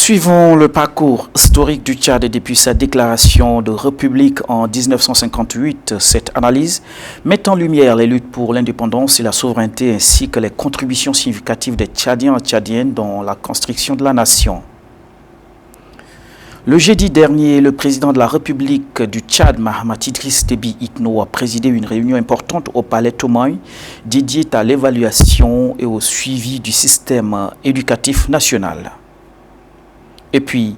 Poursuivons le parcours historique du Tchad depuis sa déclaration de république en 1958. Cette analyse met en lumière les luttes pour l'indépendance et la souveraineté ainsi que les contributions significatives des Tchadiens et Tchadiennes dans la construction de la nation. Le jeudi dernier, le président de la République du Tchad, Mahamat Idriss Déby Itno, a présidé une réunion importante au palais Tomoy dédiée à l'évaluation et au suivi du système éducatif national. Et puis,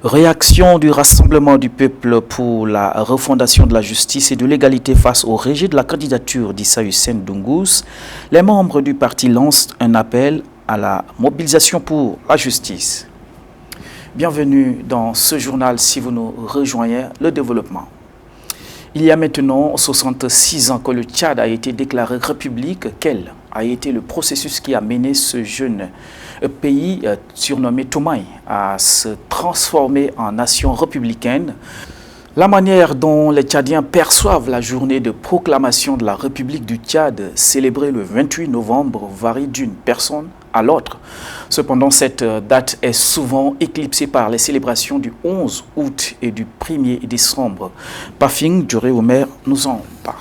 réaction du Rassemblement du peuple pour la refondation de la justice et de l'égalité face au rejet de la candidature d'Issa Hussein Doungous, les membres du parti lancent un appel à la mobilisation pour la justice. Bienvenue dans ce journal si vous nous rejoignez, le développement. Il y a maintenant 66 ans que le Tchad a été déclaré république. Quel a été le processus qui a mené ce jeune pays surnommé Toumaï à se transformer en nation républicaine? La manière dont les Tchadiens perçoivent la journée de proclamation de la République du Tchad, célébrée le 28 novembre, varie d'une personne à l'autre. Cependant, cette date est souvent éclipsée par les célébrations du 11 août et du 1er décembre. Pafing Djoré-Omer nous en parle.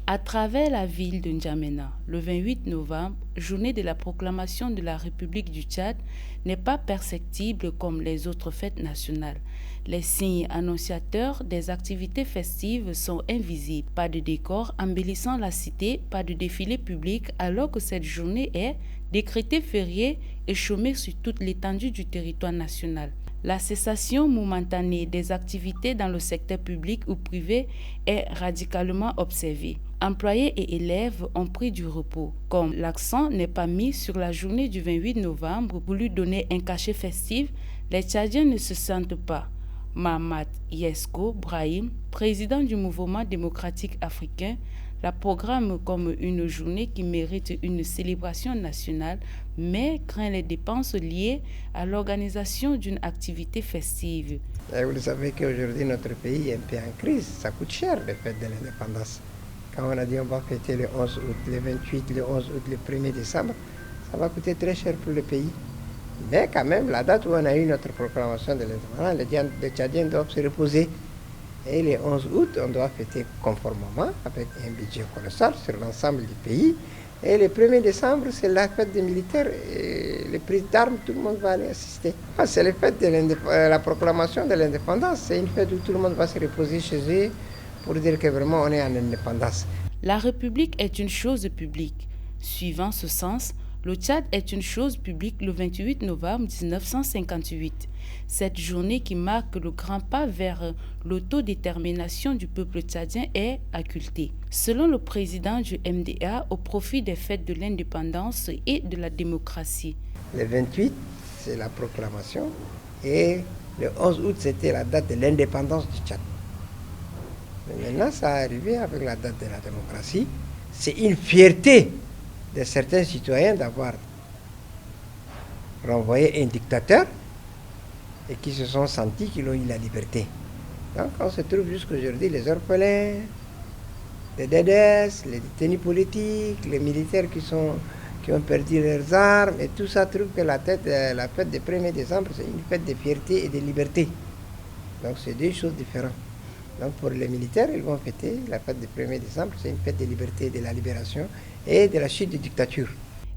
À travers la ville de N'Djamena, le 28 novembre, journée de la proclamation de la République du Tchad, n'est pas perceptible comme les autres fêtes nationales. Les signes annonciateurs des activités festives sont invisibles. Pas de décor embellissant la cité, pas de défilé public, alors que cette journée est décrétée fériée et chômée sur toute l'étendue du territoire national. La cessation momentanée des activités dans le secteur public ou privé est radicalement observée. Employés et élèves ont pris du repos. Comme l'accent n'est pas mis sur la journée du 28 novembre pour lui donner un cachet festif, les Tchadiens ne se sentent pas. Mahamat Yesko Brahim, président du Mouvement démocratique africain, la programme comme une journée qui mérite une célébration nationale, mais craint les dépenses liées à l'organisation d'une activité festive. Et vous savez qu'aujourd'hui, notre pays est un peu en crise. Ça coûte cher, les fêtes de l'indépendance. Quand on a dit on va fêter le 11 août, le 28, le 11 août, le 1er décembre, ça va coûter très cher pour le pays. Mais quand même, la date où on a eu notre proclamation de l'indépendance, les Tchadiens doivent se reposer. Et le 11 août, on doit fêter conformément avec un budget colossal sur l'ensemble du pays. Et le 1er décembre, c'est la fête des militaires. Et les prises d'armes, tout le monde va aller assister. C'est la fête de la proclamation de l'indépendance. C'est une fête où tout le monde va se reposer chez eux pour dire que vraiment on est en indépendance. La République est une chose publique. Suivant ce sens, le Tchad est une chose publique le 28 novembre 1958. Cette journée qui marque le grand pas vers l'autodétermination du peuple tchadien est occultée. Selon le président du MDA, au profit des fêtes de l'indépendance et de la démocratie. Le 28, c'est la proclamation et le 11 août, c'était la date de l'indépendance du Tchad. Mais maintenant, ça est arrivé avec la date de la démocratie. C'est une fierté de certains citoyens d'avoir renvoyé un dictateur et qui se sont sentis qu'ils ont eu la liberté. Donc on se trouve jusqu'aujourd'hui les orphelins, les DDS, les détenus politiques, les militaires qui ont perdu leurs armes et tout ça trouve que la fête du 1er décembre c'est une fête de fierté et de liberté. Donc c'est deux choses différentes. Donc pour les militaires, ils vont fêter la fête du 1er décembre, c'est une fête de liberté, de la libération et de la chute de dictature.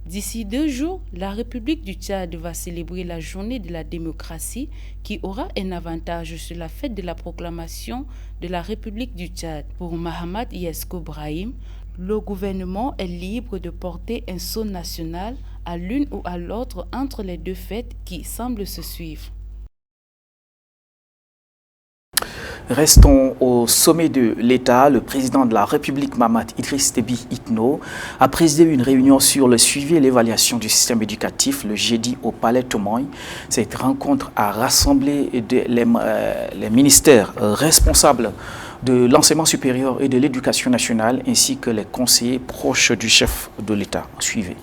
D'ici 2 jours, la République du Tchad va célébrer la journée de la démocratie qui aura un avantage sur la fête de la proclamation de la République du Tchad. Pour Mahamat Yesko Brahim, le gouvernement est libre de porter un sceau national à l'une ou à l'autre entre les deux fêtes qui semblent se suivre. Restons au sommet de l'État. Le président de la République, Mahamat Idriss Déby Itno, a présidé une réunion sur le suivi et l'évaluation du système éducatif le jeudi au Palais Tomoy. Cette rencontre a rassemblé les ministères responsables de l'enseignement supérieur et de l'éducation nationale ainsi que les conseillers proches du chef de l'État. Suivez.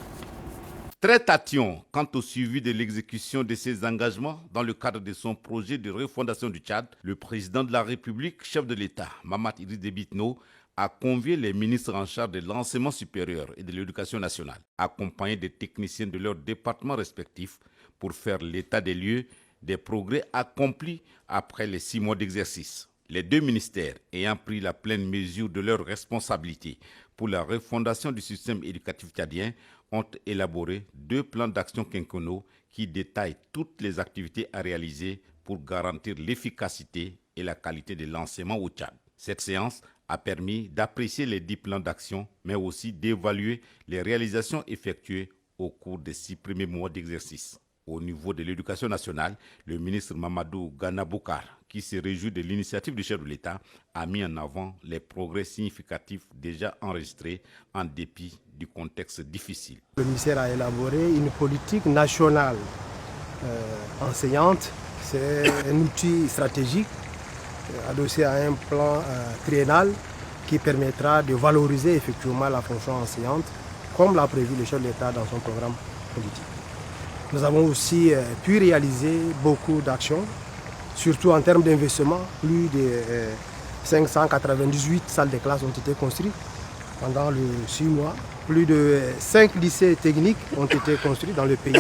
Très tatillon quant au suivi de l'exécution de ses engagements dans le cadre de son projet de refondation du Tchad, le président de la République, chef de l'État, Mahamat Idriss Déby Itno, a convié les ministres en charge de l'enseignement supérieur et de l'éducation nationale, accompagnés des techniciens de leurs départements respectifs, pour faire l'état des lieux des progrès accomplis après les 6 mois d'exercice. Les 2 ministères ayant pris la pleine mesure de leurs responsabilités pour la refondation du système éducatif tchadien ont élaboré 2 plans d'action quinquennaux qui détaillent toutes les activités à réaliser pour garantir l'efficacité et la qualité de l'enseignement au Tchad. Cette séance a permis d'apprécier les 10 plans d'action, mais aussi d'évaluer les réalisations effectuées au cours des 6 premiers mois d'exercice. Au niveau de l'éducation nationale, le ministre Mamadou Gana Boukar, qui se réjouit de l'initiative du chef de l'État, a mis en avant les progrès significatifs déjà enregistrés en dépit du contexte difficile. Le ministère a élaboré une politique nationale enseignante. C'est un outil stratégique adossé à un plan triennal qui permettra de valoriser effectivement la fonction enseignante, comme l'a prévu le chef de l'État dans son programme politique. Nous avons aussi pu réaliser beaucoup d'actions, surtout en termes d'investissement. Plus de 598 salles de classe ont été construites pendant les 6 mois. Plus de 5 lycées techniques ont été construits dans le pays.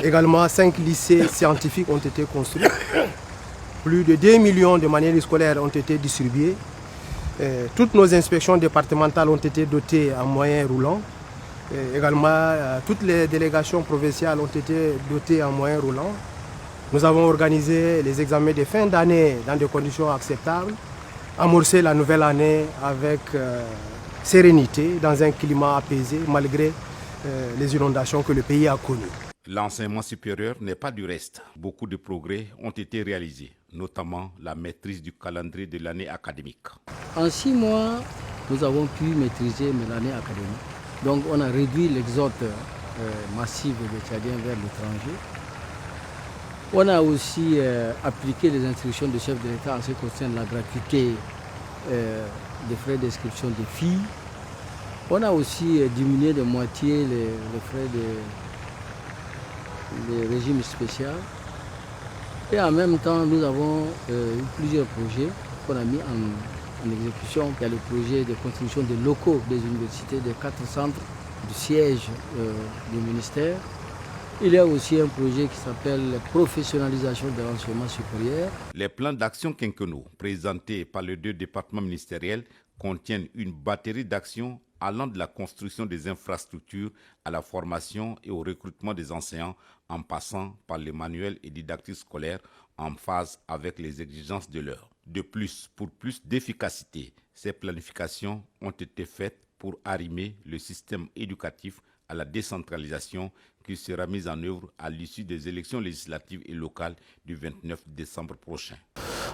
Également, 5 lycées scientifiques ont été construits. Plus de 2 millions de manuels scolaires ont été distribués. Toutes nos inspections départementales ont été dotées en moyens roulants. Également, toutes les délégations provinciales ont été dotées en moyens roulants. Nous avons organisé les examens de fin d'année dans des conditions acceptables, amorcé la nouvelle année avec sérénité, dans un climat apaisé, malgré les inondations que le pays a connues. L'enseignement supérieur n'est pas du reste. Beaucoup de progrès ont été réalisés, notamment la maîtrise du calendrier de l'année académique. En 6 mois, nous avons pu maîtriser l'année académique. Donc on a réduit l'exode massif des Tchadiens vers l'étranger. On a aussi appliqué les instructions du chef de l'État en ce qui concerne la gratuité des frais d'inscription des filles. On a aussi diminué de moitié les frais des régimes spéciaux. Et en même temps, nous avons eu plusieurs projets qu'on a mis en exécution. Il y a le projet de construction des locaux des universités, des 4 centres du siège du ministère. Il y a aussi un projet qui s'appelle professionnalisation de l'enseignement supérieur. Les plans d'action quinquennaux présentés par les 2 départements ministériels contiennent une batterie d'actions allant de la construction des infrastructures à la formation et au recrutement des enseignants, en passant par les manuels et didactiques scolaires en phase avec les exigences de l'heure. De plus, pour plus d'efficacité, ces planifications ont été faites pour arrimer le système éducatif à la décentralisation qui sera mise en œuvre à l'issue des élections législatives et locales du 29 décembre prochain.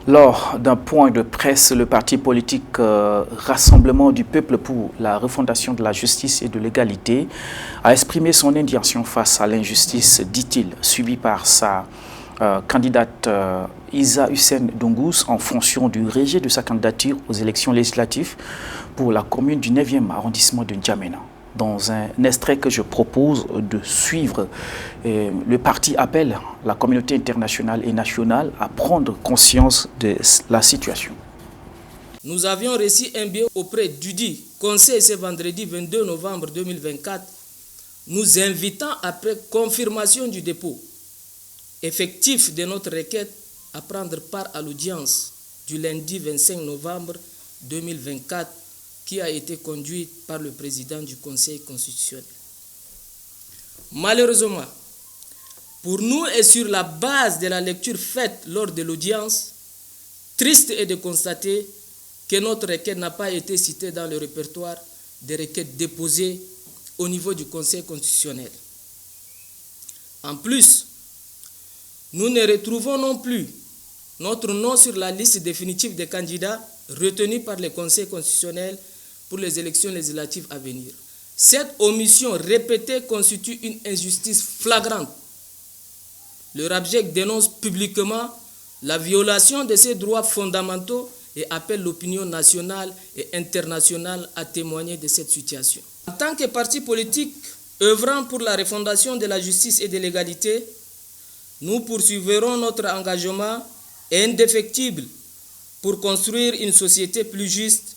Lors d'un point de presse, le parti politique Rassemblement du peuple pour la refondation de la justice et de l'égalité a exprimé son indignation face à l'injustice, dit-il, subie par sa candidate Isa Hussein Dongous en fonction du rejet de sa candidature aux élections législatives pour la commune du 9e arrondissement de N'Djamena. Dans un extrait que je propose de suivre, le parti appelle la communauté internationale et nationale à prendre conscience de la situation. Nous avions reçu un billet auprès du dit Conseil ce vendredi 22 novembre 2024, nous invitant après confirmation du dépôt effectif de notre requête à prendre part à l'audience du lundi 25 novembre 2024 qui a été conduite par le président du Conseil constitutionnel. Malheureusement, pour nous et sur la base de la lecture faite lors de l'audience, triste est de constater que notre requête n'a pas été citée dans le répertoire des requêtes déposées au niveau du Conseil constitutionnel. En plus, nous ne retrouvons non plus notre nom sur la liste définitive des candidats retenus par le Conseil constitutionnel pour les élections législatives à venir. Cette omission répétée constitue une injustice flagrante. Le RAPGEC dénonce publiquement la violation de ses droits fondamentaux et appelle l'opinion nationale et internationale à témoigner de cette situation. En tant que parti politique œuvrant pour la refondation de la justice et de l'égalité, nous poursuivrons notre engagement indéfectible pour construire une société plus juste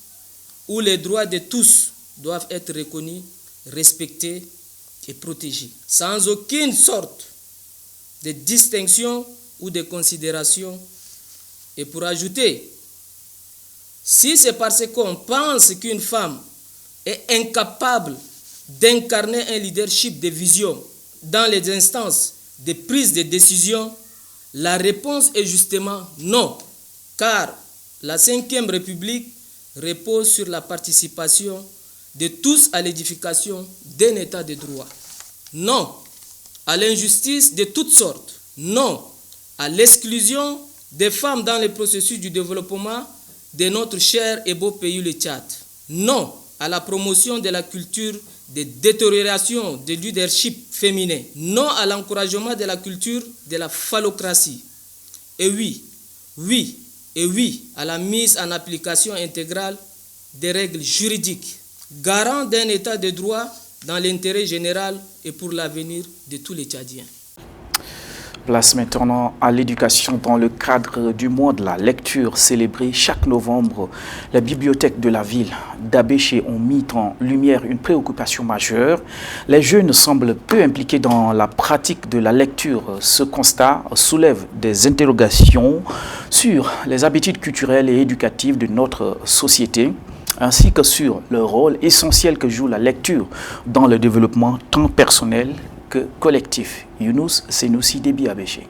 où les droits de tous doivent être reconnus, respectés et protégée, sans aucune sorte de distinction ou de considération. Et pour ajouter, si c'est parce qu'on pense qu'une femme est incapable d'incarner un leadership de vision dans les instances de prise de décision, la réponse est justement non, car la Ve République repose sur la participation de tous à l'édification d'un état de droit. Non à l'injustice de toutes sortes. Non à l'exclusion des femmes dans le processus du développement de notre cher et beau pays, le Tchad. Non à la promotion de la culture de détérioration du leadership féminin. Non à l'encouragement de la culture de la phallocratie. Et oui à la mise en application intégrale des règles juridiques, garant d'un état de droit dans l'intérêt général et pour l'avenir de tous les Tchadiens. Place maintenant à l'éducation dans le cadre du mois de la lecture célébré chaque novembre. Les bibliothèques de la ville d'Abéché ont mis en lumière une préoccupation majeure. Les jeunes semblent peu impliqués dans la pratique de la lecture. Ce constat soulève des interrogations sur les habitudes culturelles et éducatives de notre société, ainsi que sur le rôle essentiel que joue la lecture dans le développement tant personnel que collectif. Younous Senoussi Déby Abéché.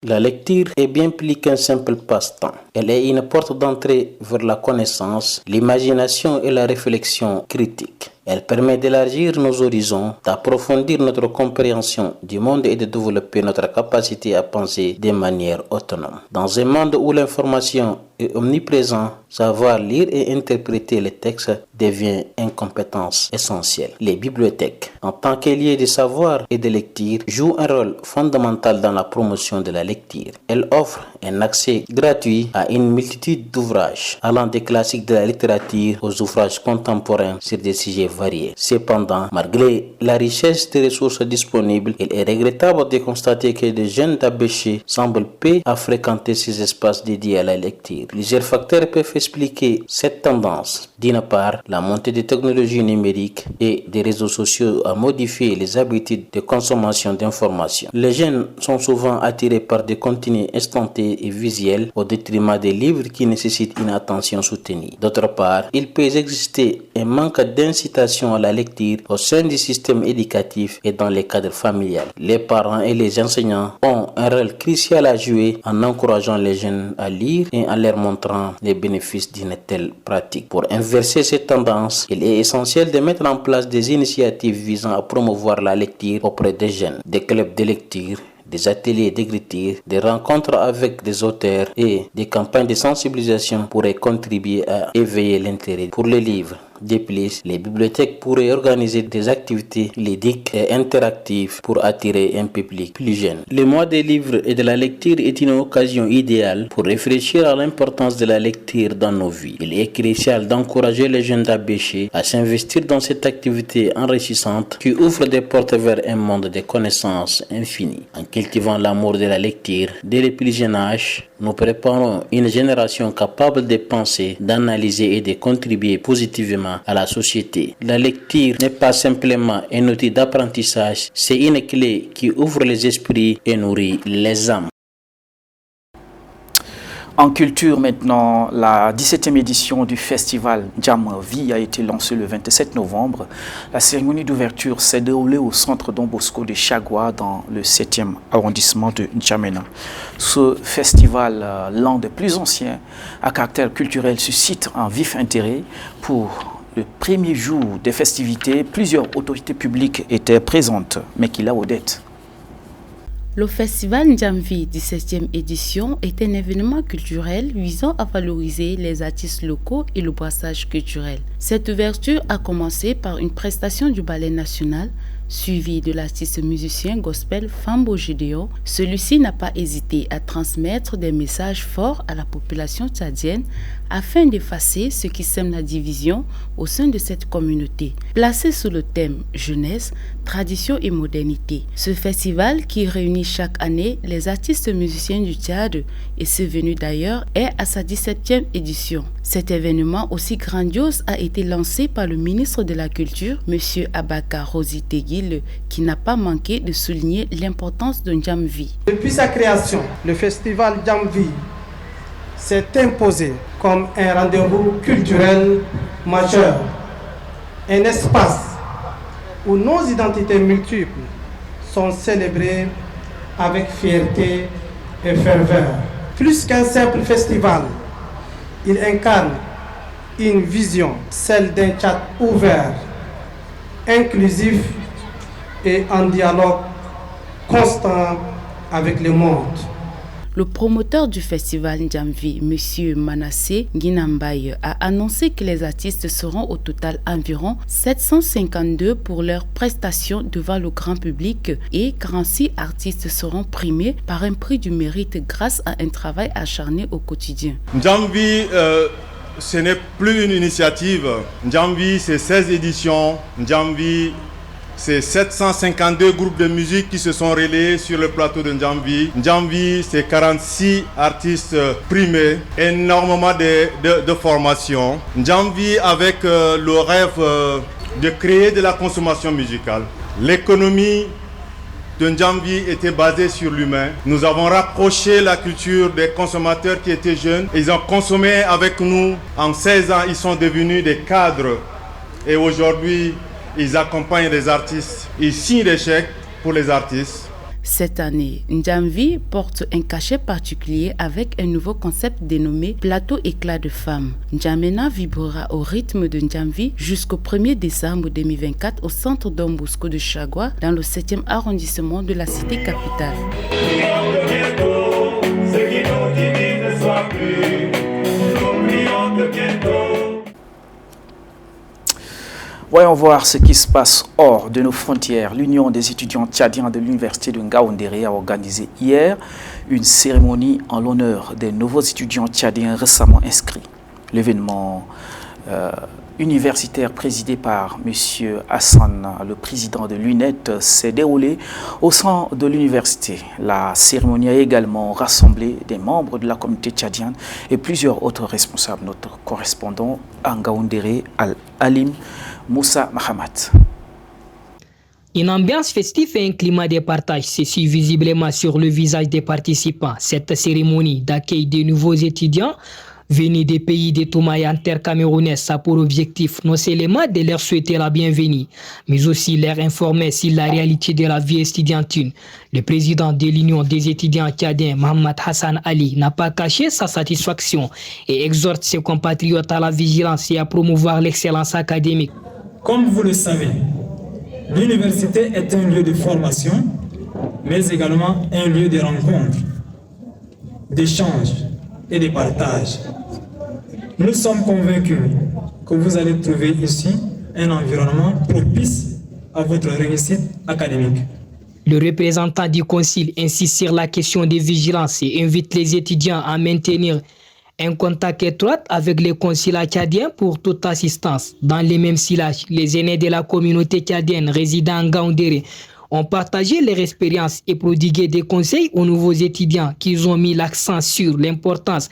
La lecture est bien plus qu'un simple passe-temps. Elle est une porte d'entrée vers la connaissance, l'imagination et la réflexion critique. Elle permet d'élargir nos horizons, d'approfondir notre compréhension du monde et de développer notre capacité à penser de manière autonome. Dans un monde où l'information est omniprésente, savoir lire et interpréter les textes devient une compétence essentielle. Les bibliothèques, en tant que lieux de savoir et de lecture, jouent un rôle fondamental dans la promotion de la lecture. Elles offrent un accès gratuit à une multitude d'ouvrages, allant des classiques de la littérature aux ouvrages contemporains sur des sujets variés. Cependant, malgré la richesse des ressources disponibles, il est regrettable de constater que les jeunes d'Abéché semblent peu à fréquenter ces espaces dédiés à la lecture. Plusieurs facteurs peuvent expliquer cette tendance. D'une part, la montée des technologies numériques et des réseaux sociaux a modifié les habitudes de consommation d'informations. Les jeunes sont souvent attirés par des contenus instantanés et visuels au détriment des livres qui nécessitent une attention soutenue. D'autre part, il peut exister un manque d'incitation à la lecture au sein du système éducatif et dans les cadres familiales. Les parents et les enseignants ont un rôle crucial à jouer en encourageant les jeunes à lire et en leur montrant les bénéfices d'une telle pratique. Pour inverser cette tendance, il est essentiel de mettre en place des initiatives visant à promouvoir la lecture auprès des jeunes, des clubs de lecture, des ateliers d'écriture, des rencontres avec des auteurs et des campagnes de sensibilisation pourraient contribuer à éveiller l'intérêt pour les livres. De plus, les bibliothèques pourraient organiser des activités ludiques et interactives pour attirer un public plus jeune. Le mois des livres et de la lecture est une occasion idéale pour réfléchir à l'importance de la lecture dans nos vies. Il est crucial d'encourager les jeunes d'Abéché à s'investir dans cette activité enrichissante qui ouvre des portes vers un monde de connaissances infinies. En cultivant l'amour de la lecture dès le plus jeune âge, nous préparons une génération capable de penser, d'analyser et de contribuer positivement à la société. La lecture n'est pas simplement un outil d'apprentissage, c'est une clé qui ouvre les esprits et nourrit les âmes. En culture maintenant, la 17e édition du festival Jam Vie a été lancée le 27 novembre. La cérémonie d'ouverture s'est déroulée au centre Don Bosco de Chagua dans le 7e arrondissement de N'Djamena. Ce festival, l'un des plus anciens à caractère culturel, suscite un vif intérêt. Pour le premier jour des festivités, plusieurs autorités publiques étaient présentes, mais qui l'a Odette. Le festival N'Djamvi 17e édition est un événement culturel visant à valoriser les artistes locaux et le brassage culturel. Cette ouverture a commencé par une prestation du ballet national, suivi de l'artiste musicien gospel Fambo Gédéon. Celui-ci n'a pas hésité à transmettre des messages forts à la population tchadienne afin d'effacer ce qui sème la division au sein de cette communauté. Placé sous le thème jeunesse, tradition et modernité, ce festival qui réunit chaque année les artistes musiciens du Tchad et ceux venus d'ailleurs est à sa 17e édition. Cet événement aussi grandiose a été lancé par le ministre de la Culture, M. Abaka Rosi Teguil, qui n'a pas manqué de souligner l'importance de Ndjamvi. Depuis sa création, le festival Ndjamvi s'est imposé comme un rendez-vous culturel majeur, un espace où nos identités multiples sont célébrées avec fierté et ferveur. Plus qu'un simple festival, il incarne une vision, celle d'un Tchad ouvert, inclusif et en dialogue constant avec le monde. Le promoteur du festival Ndjamvi, M. Manassé Guinambaye, a annoncé que les artistes seront au total environ 752 pour leurs prestations devant le grand public et 46 artistes seront primés par un prix du mérite grâce à un travail acharné au quotidien. Ndjamvi, ce n'est plus une initiative. Ndjamvi, c'est 16 éditions. Ndjamvi, c'est 752 groupes de musique qui se sont relayés sur le plateau de Ndjamvi. Ndjamvi, c'est 46 artistes primés, énormément de formations. Ndjamvi avec le rêve de créer de la consommation musicale. L'économie de Ndjamvi était basée sur l'humain. Nous avons rapproché la culture des consommateurs qui étaient jeunes. Ils ont consommé avec nous. En 16 ans, ils sont devenus des cadres. Et aujourd'hui, ils accompagnent les artistes, ils signent des chèques pour les artistes. Cette année, Ndjamvi porte un cachet particulier avec un nouveau concept dénommé Plateau éclat de femmes. N'Djamena vibrera au rythme de Ndjamvi jusqu'au 1er décembre 2024 au centre Don Bosco de Chagua, dans le 7e arrondissement de la cité capitale. Voyons voir ce qui se passe hors de nos frontières. L'Union des étudiants tchadiens de l'université de Ngaoundéré a organisé hier une cérémonie en l'honneur des nouveaux étudiants tchadiens récemment inscrits. L'événement universitaire présidé par M. Hassan, le président de l'UNET, s'est déroulé au sein de l'université. La cérémonie a également rassemblé des membres de la communauté tchadienne et plusieurs autres responsables. Notre correspondant à Ngaoundéré, Al-Alim Moussa Mahamat. Une ambiance festive et un climat de partage s'essuie visiblement sur le visage des participants. Cette cérémonie d'accueil des nouveaux étudiants venus des pays de Toumaï intercamerounais a pour objectif non seulement de leur souhaiter la bienvenue, mais aussi leur informer sur la réalité de la vie estudiantine. Le président de l'Union des étudiants tchadiens, Mohamed Hassan Ali, n'a pas caché sa satisfaction et exhorte ses compatriotes à la vigilance et à promouvoir l'excellence académique. Comme vous le savez, l'université est un lieu de formation, mais également un lieu de rencontre, d'échange et de partage. Nous sommes convaincus que vous allez trouver ici un environnement propice à votre réussite académique. Le représentant du Concile insiste sur la question de vigilance et invite les étudiants à maintenir un contact étroit avec les consulats tchadiens pour toute assistance. Dans les mêmes sillages, les aînés de la communauté tchadienne résidant en Ngaoundéré ont partagé leur expérience et prodigué des conseils aux nouveaux étudiants qui ont mis l'accent sur l'importance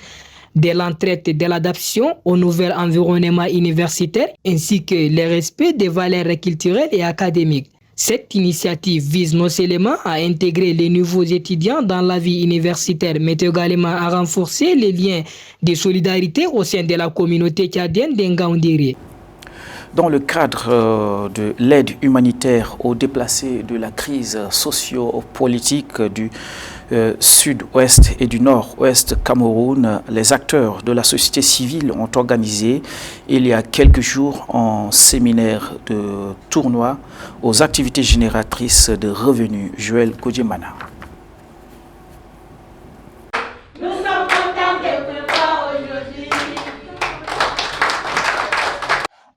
de l'entraide et de l'adaptation au nouvel environnement universitaire ainsi que le respect des valeurs culturelles et académiques. Cette initiative vise non seulement à intégrer les nouveaux étudiants dans la vie universitaire, mais également à renforcer les liens de solidarité au sein de la communauté tchadienne d'Ngaoundéré. Dans le cadre de l'aide humanitaire aux déplacés de la crise socio-politique du sud-ouest et du nord-ouest Cameroun, les acteurs de la société civile ont organisé il y a quelques jours un séminaire de tournoi aux activités génératrices de revenus. Joël Kodjemana.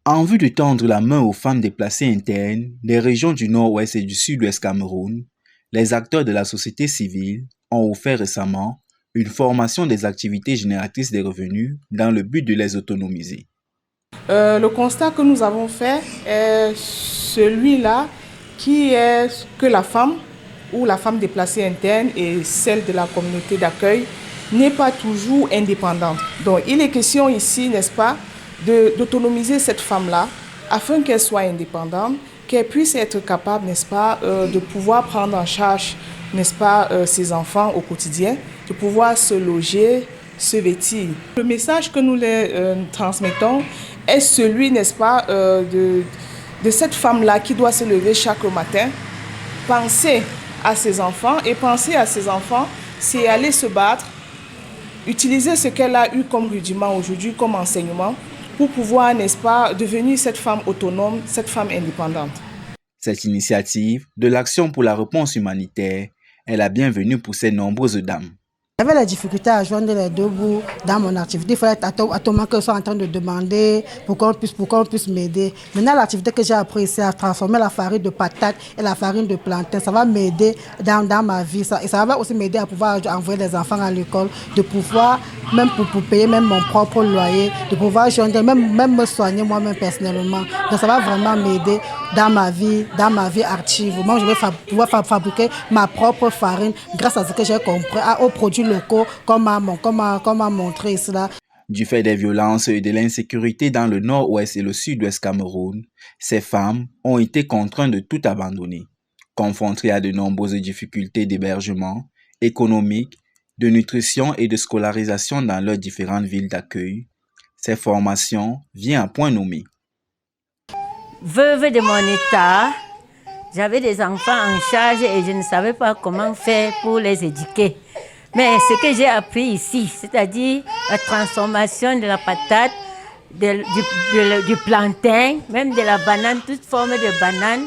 En vue de tendre la main aux femmes déplacées internes des régions du nord-ouest et du sud-ouest Cameroun, les acteurs de la société civile ont offert récemment une formation des activités génératrices des revenus dans le but de les autonomiser. Le constat que nous avons fait est celui-là qui est que la femme ou la femme déplacée interne et celle de la communauté d'accueil n'est pas toujours indépendante. Donc il est question ici, n'est-ce pas, d'autonomiser cette femme-là afin qu'elle soit indépendante, qu'elle puisse être capable, n'est-ce pas, de pouvoir prendre en charge, n'est-ce pas, ses enfants au quotidien, de pouvoir se loger, se vêtir. Le message que nous les transmettons est celui, n'est-ce pas, de cette femme-là qui doit se lever chaque matin, penser à ses enfants, et penser à ses enfants, c'est aller se battre, utiliser ce qu'elle a eu comme rudiment aujourd'hui, comme enseignement, pour pouvoir, n'est-ce pas, devenir cette femme autonome, cette femme indépendante. Cette initiative de l'Action pour la réponse humanitaire est la bienvenue pour ces nombreuses dames. J'avais la difficulté à joindre les deux bouts dans mon activité. Il fallait attendre que je sois en train de demander pour qu'on puisse m'aider. Maintenant, l'activité que j'ai appris, c'est à transformer la farine de patate et la farine de plantain. Ça va m'aider dans ma vie. Et ça va aussi m'aider à pouvoir envoyer les enfants à l'école, de pouvoir, même pour payer même mon propre loyer, de pouvoir joindre, même me soigner moi-même personnellement. Donc ça va vraiment m'aider dans ma vie active. Moi, je vais pouvoir fabriquer ma propre farine grâce à ce que j'ai compris, aux produits locaux, comme m'a montré cela. Du fait des violences et de l'insécurité dans le nord-ouest et le sud-ouest Cameroun, ces femmes ont été contraintes de tout abandonner. Confrontées à de nombreuses difficultés d'hébergement, économique, de nutrition et de scolarisation dans leurs différentes villes d'accueil, ces formations viennent à point nommé. Veuve de mon état, j'avais des enfants en charge et je ne savais pas comment faire pour les éduquer. Mais ce que j'ai appris ici, c'est-à-dire la transformation de la patate, du plantain, même de la banane, toute forme de banane,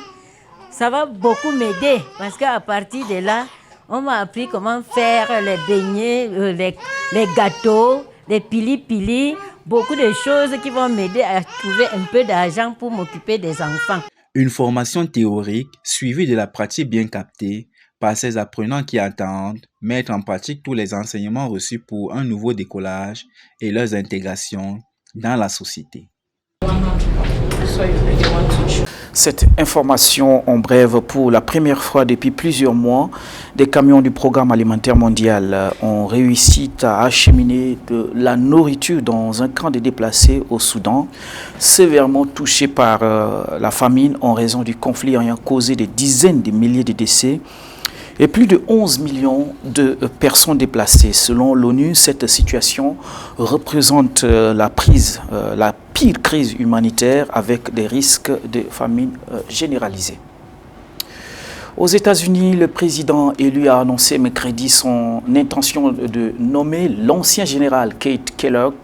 ça va beaucoup m'aider. Parce qu'à partir de là, on m'a appris comment faire les beignets, les gâteaux, les pili-pili, beaucoup de choses qui vont m'aider à trouver un peu d'argent pour m'occuper des enfants. Une formation théorique suivie de la pratique bien captée par ces apprenants qui attendent mettre en pratique tous les enseignements reçus pour un nouveau décollage et leur intégration dans la société. Cette information en bref, pour la première fois depuis plusieurs mois, des camions du Programme alimentaire mondial ont réussi à acheminer de la nourriture dans un camp de déplacés au Soudan, sévèrement touché par la famine en raison du conflit ayant causé des dizaines de milliers de décès et plus de 11 millions de personnes déplacées. Selon l'ONU, cette situation représente la pire crise humanitaire avec des risques de famine généralisée. Aux États-Unis, le président élu a annoncé mercredi son intention de nommer l'ancien général Keith Kellogg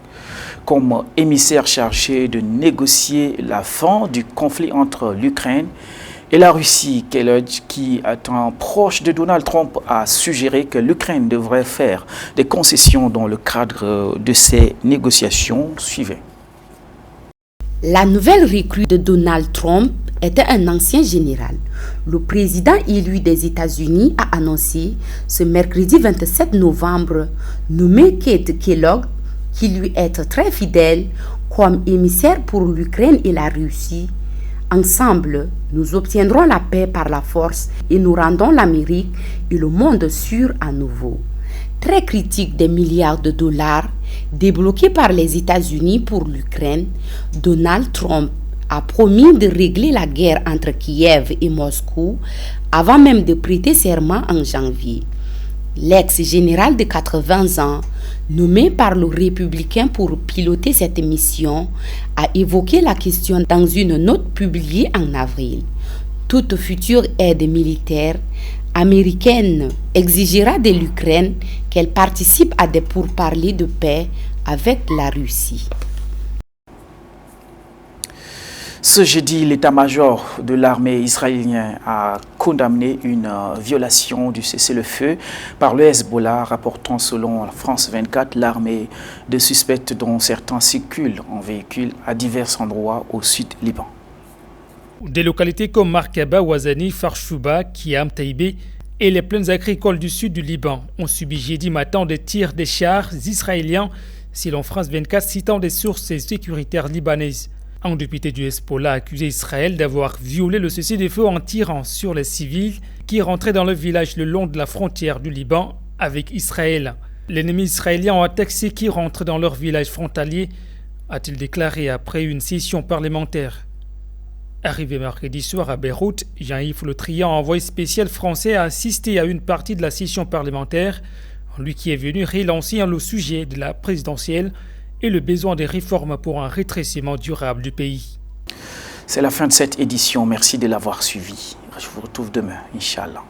comme émissaire chargé de négocier la fin du conflit entre l'Ukraine et la Russie. Kellogg, qui est un proche de Donald Trump, a suggéré que l'Ukraine devrait faire des concessions dans le cadre de ces négociations. Suivez. La nouvelle recrue de Donald Trump était un ancien général. Le président élu des États-Unis a annoncé ce mercredi 27 novembre nommer Keith Kellogg, qui lui est très fidèle, comme émissaire pour l'Ukraine et la Russie. Ensemble, nous obtiendrons la paix par la force et nous rendons l'Amérique et le monde sûr à nouveau. Très critique des milliards de dollars débloqués par les États-Unis pour l'Ukraine, Donald Trump a promis de régler la guerre entre Kiev et Moscou avant même de prêter serment en janvier. L'ex-général de 80 ans, nommé par le républicain pour piloter cette mission, a évoqué la question dans une note publiée en avril. Toute future aide militaire américaine exigera de l'Ukraine qu'elle participe à des pourparlers de paix avec la Russie. Ce jeudi, l'état-major de l'armée israélienne a condamné une violation du cessez-le-feu par le Hezbollah, rapportant selon France 24 l'armée de suspects dont certains circulent en véhicule à divers endroits au sud Liban. Des localités comme Markaba, Ouazani, Farchouba, Kiam, Taïbé et les plaines agricoles du sud du Liban ont subi jeudi matin des tirs des chars israéliens, selon France 24 citant des sources sécuritaires libanaises. Un député du Hezbollah a accusé Israël d'avoir violé le cessez-le-feu en tirant sur les civils qui rentraient dans le village le long de la frontière du Liban avec Israël. L'ennemi israélien attaque ceux qui rentrent dans leur village frontalier, a-t-il déclaré après une session parlementaire. Arrivé mercredi soir à Beyrouth, Jean-Yves Le Drian, envoyé spécial français, a assisté à une partie de la session parlementaire, lui qui est venu relancer le sujet de la présidentielle et le besoin des réformes pour un rétrécissement durable du pays. C'est la fin de cette édition. Merci de l'avoir suivi. Je vous retrouve demain, Inch'Allah.